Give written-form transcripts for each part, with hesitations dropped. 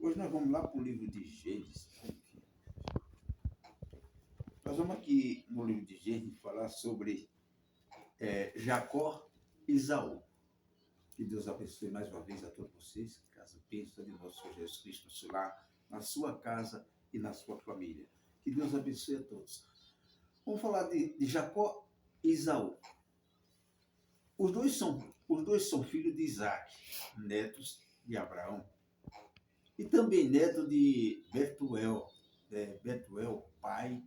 Hoje nós vamos lá para o livro de Gênesis. Nós vamos aqui no livro de Gênesis falar sobre Jacó e Esaú. Que Deus abençoe mais uma vez a todos vocês, caso bênção de nosso Senhor Jesus Cristo no seu lar, na sua casa e na sua família. Que Deus abençoe a todos. Vamos falar de Jacó e Esaú. Os dois são filhos de Isaac, netos de Abraão. E também neto de Betuel, pai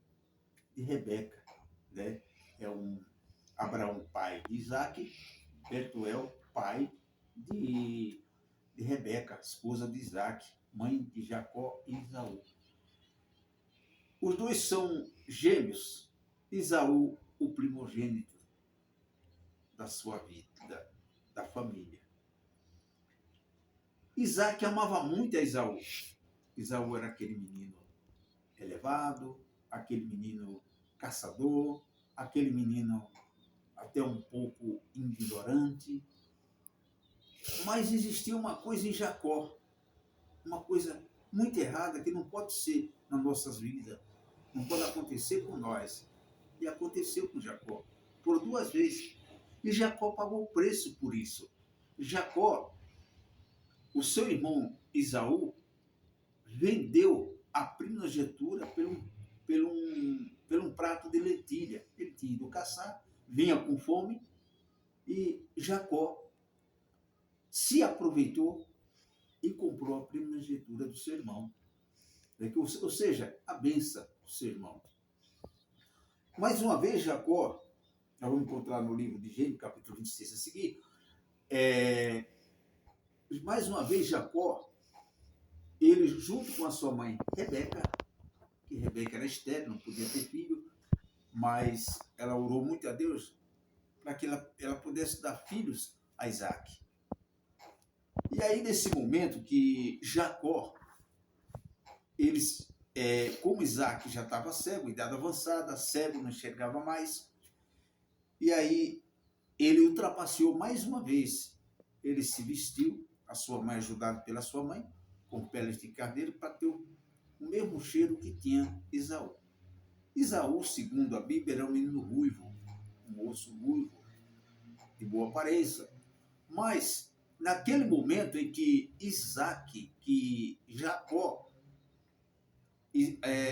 de Rebeca. Né? Abraão, pai de Isaac, Betuel, pai de Rebeca, esposa de Isaac, mãe de Jacó e Esaú. Os dois são gêmeos. Esaú, o primogênito da sua vida, da família. Isaac amava muito a Esaú. Esaú era aquele menino elevado, aquele menino caçador, aquele menino até um pouco ignorante. Mas existia uma coisa em Jacó, uma coisa muito errada que não pode ser nas nossas vidas, não pode acontecer com nós. E aconteceu com Jacó, por 2 vezes. E Jacó pagou o preço por isso. Jacó, o seu irmão Esaú, vendeu a primogenitura por um prato de lentilha. Ele tinha ido caçar, vinha com fome, e Jacó se aproveitou e comprou a primogenitura do seu irmão. Ou seja, a bênção do seu irmão. Mais uma vez, Jacó, nós vamos encontrar no livro de Gênesis, capítulo 26 a seguir, mais uma vez, Jacó, ele junto com a sua mãe Rebeca, que Rebeca era estéril, não podia ter filho, mas ela orou muito a Deus para que ela pudesse dar filhos a Isaac. E aí, nesse momento que Jacó, como Isaac já estava cego, idade avançada, cego, não enxergava mais, e aí ele ultrapasseou mais uma vez. Ele se vestiu, a sua mãe, ajudada pela sua mãe, com peles de carneiro, para ter o mesmo cheiro que tinha Esaú. Esaú, segundo a Bíblia, era um menino ruivo, um moço ruivo, de boa aparência. Mas, naquele momento em que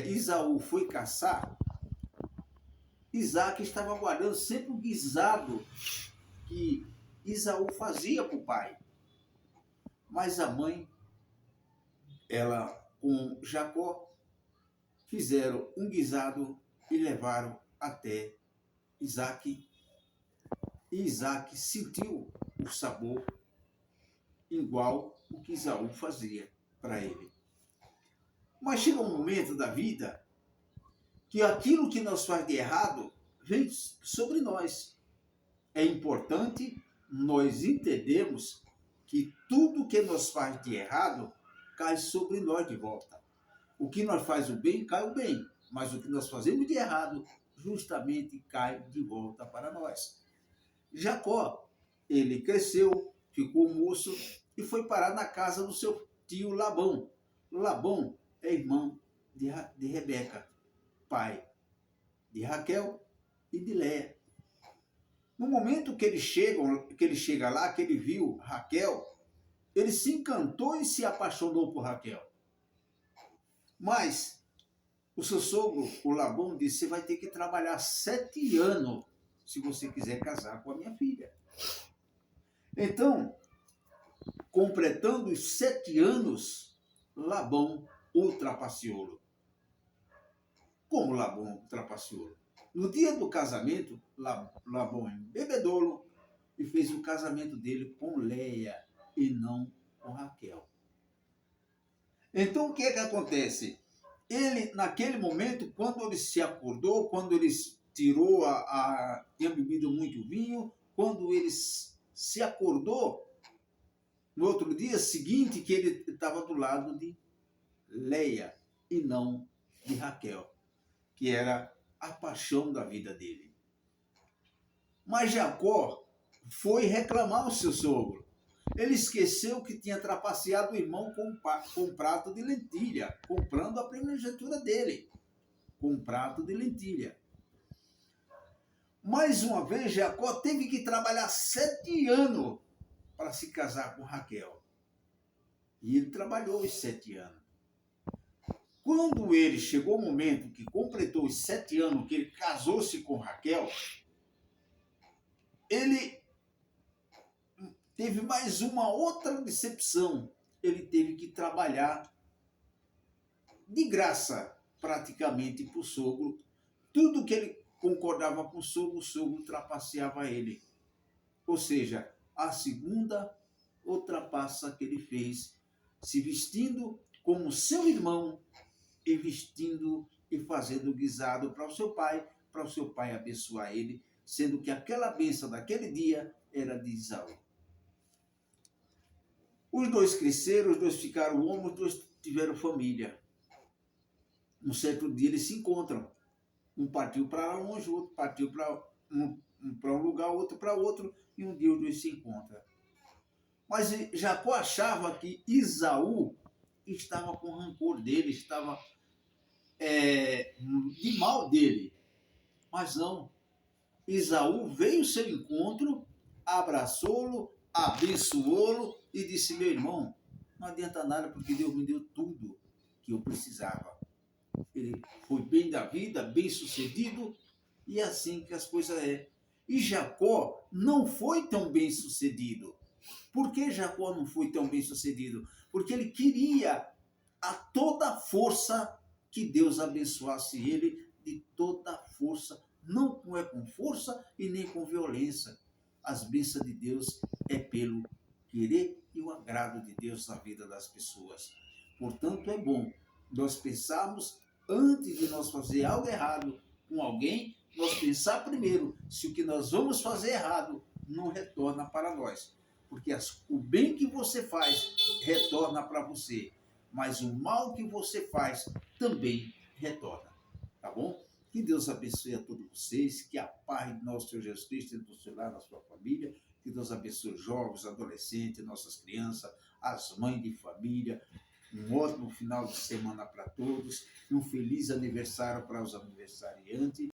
Esaú foi caçar, Isaac estava guardando sempre o guisado que Esaú fazia para o pai. Mas a mãe, ela com Jacó, fizeram um guisado e levaram até Isaac. E Isaac sentiu o sabor igual o que Esaú fazia para ele. Mas chega um momento da vida que aquilo que nós faz de errado vem sobre nós. É importante nós entendermos que tudo que nós faz de errado cai sobre nós de volta. O que nós faz o bem, cai o bem. Mas o que nós fazemos de errado, justamente cai de volta para nós. Jacó, ele cresceu, ficou moço e foi parar na casa do seu tio Labão. Labão é irmão de Rebeca, pai de Raquel e de Léia. No momento que ele chega lá, que ele viu Raquel, ele se encantou e se apaixonou por Raquel. Mas o seu sogro, o Labão, disse: você vai ter que trabalhar 7 anos se você quiser casar com a minha filha. Então, completando os 7 anos, Labão ultrapasseou-lo. Como Labão ultrapasseou-lo? No dia do casamento, Labão embebedou-lo e fez o casamento dele com Léia e não com Raquel. Então, o que é que acontece? Ele, naquele momento, quando ele se acordou, quando ele tirou tinha bebido muito vinho, quando ele se acordou, no outro dia seguinte, que ele estava do lado de Léia e não de Raquel, que era a paixão da vida dele. Mas Jacó foi reclamar ao seu sogro. Ele esqueceu que tinha trapaceado o irmão com um prato de lentilha, comprando a primogenitura dele, com um prato de lentilha. Mais uma vez, Jacó teve que trabalhar 7 anos para se casar com Raquel. E ele trabalhou os 7 anos. Quando ele chegou o momento que completou os 7 anos que ele casou-se com Raquel, ele teve mais uma outra decepção. Ele teve que trabalhar de graça, praticamente, para o sogro. Tudo que ele concordava com o sogro trapaceava ele. Ou seja, a segunda ultrapassa que ele fez, se vestindo como seu irmão e vestindo e fazendo guisado para o seu pai abençoar ele, sendo que aquela bênção daquele dia era de Esaú. Os dois cresceram, os dois ficaram homens, os dois tiveram família. Um certo dia eles se encontram. Um partiu para longe, o outro partiu para um lugar, outro para outro, e um dia os dois se encontram. Mas Jacó achava que Esaú estava com rancor dele, estava de mal dele. Mas não. Esaú veio ao seu encontro, abraçou-lo, abençoou-lo e disse: meu irmão, não adianta nada porque Deus me deu tudo que eu precisava. Ele foi bem da vida, bem sucedido, e é assim que as coisas é. E Jacó não foi tão bem sucedido. Por que Jacó não foi tão bem sucedido? Porque ele queria a toda força que Deus abençoasse ele, de toda força. Não é com força e nem com violência. As bênçãos de Deus é pelo querer e o agrado de Deus na vida das pessoas. Portanto, é bom nós pensarmos, antes de nós fazer algo errado com alguém, nós pensar primeiro se o que nós vamos fazer errado não retorna para nós. Porque o bem que você faz retorna para você, mas o mal que você faz também retorna. Tá bom? Que Deus abençoe a todos vocês, que a paz de nosso Senhor Jesus Cristo esteja no seu lar, na sua família, que Deus abençoe os jovens, adolescentes, nossas crianças, as mães de família. Um ótimo final de semana para todos e um feliz aniversário para os aniversariantes.